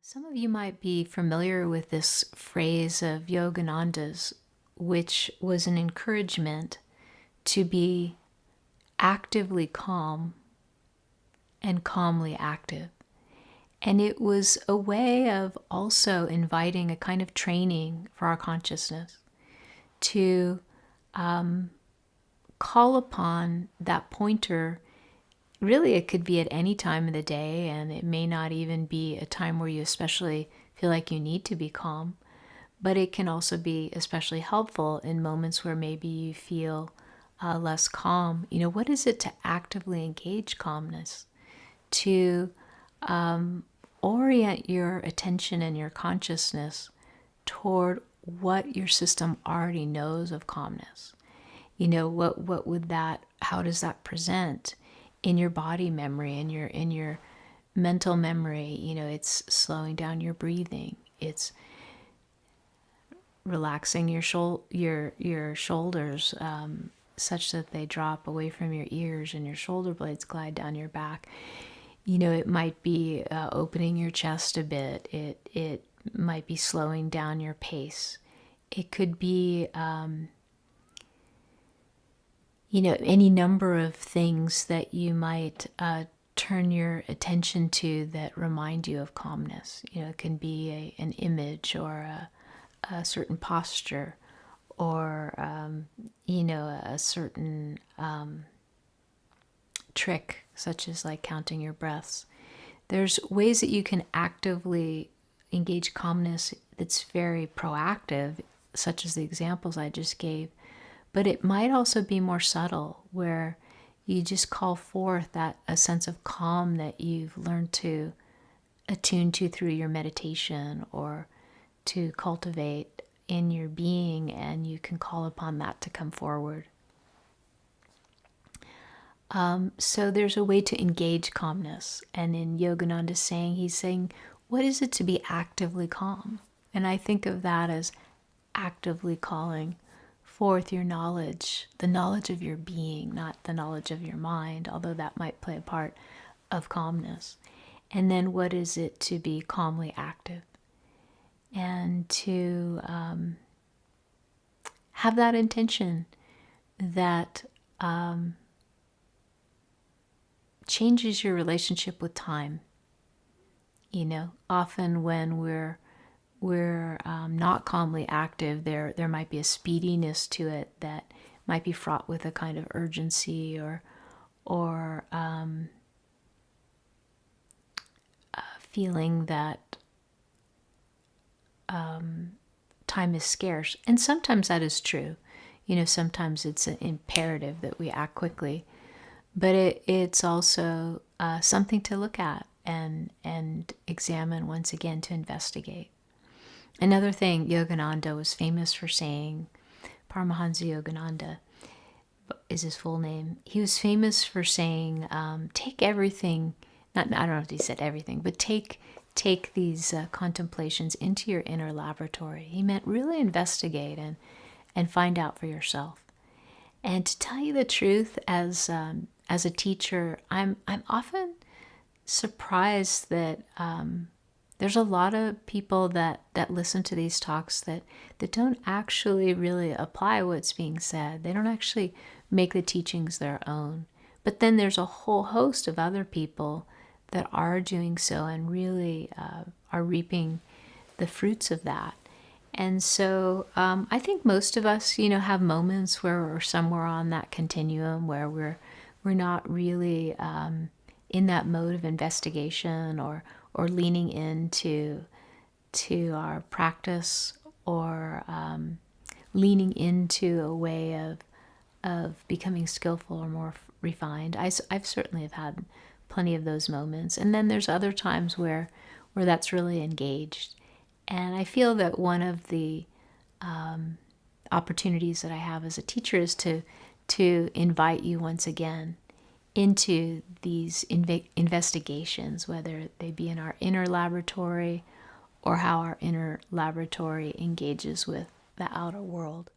Some of you might be familiar with this phrase of Yogananda's, which was an encouragement to be actively calm and calmly active. And it was a way of also inviting a kind of training for our consciousness to call upon that pointer. Really, it could be at any time of the day, and it may not even be a time where you especially feel like you need to be calm, but it can also be especially helpful in moments where maybe you feel less calm. What is it to actively engage calmness? To orient your attention and your consciousness toward what your system already knows of calmness. What would that, how does that present in your body memory, in your mental memory? It's slowing down your breathing. It's relaxing your shoulders such that they drop away from your ears and your shoulder blades glide down your back. It might be opening your chest a bit. It might be slowing down your pace. It could be any number of things that you might turn your attention to that remind you of calmness. It can be an image or a certain posture or, a certain trick, such as like counting your breaths. There's ways that you can actively engage calmness that's very proactive, such as the examples I just gave. But it might also be more subtle, where you just call forth a sense of calm that you've learned to attune to through your meditation or to cultivate in your being, and you can call upon that to come forward. So there's a way to engage calmness. And in Yogananda's saying, he's saying, what is it to be actively calm? And I think of that as actively calling forth your knowledge, the knowledge of your being, not the knowledge of your mind, although that might play a part of calmness. And then what is it to be calmly active? And to have that intention that changes your relationship with time. Often when we're not calmly active, there might be a speediness to it that might be fraught with a kind of urgency or feeling that time is scarce. And sometimes that is true. Sometimes it's an imperative that we act quickly. But it's also something to look at and examine once again, to investigate. Another thing Yogananda was famous for saying, Paramahansa Yogananda is his full name. He was famous for saying, take everything, I don't know if he said everything, but take these contemplations into your inner laboratory. He meant really investigate and find out for yourself. And to tell you the truth, as a teacher, I'm often surprised that there's a lot of people that listen to these talks that don't actually really apply what's being said. They don't actually make the teachings their own. But then there's a whole host of other people that are doing so and really are reaping the fruits of that. And so I think most of us, have moments where we're somewhere on that continuum where we're not really in that mode of investigation or leaning into our practice or leaning into a way of becoming skillful or more refined. I've certainly have had plenty of those moments. And then there's other times where that's really engaged. And I feel that one of the opportunities that I have as a teacher is to invite you once again into these investigations, whether they be in our inner laboratory or how our inner laboratory engages with the outer world.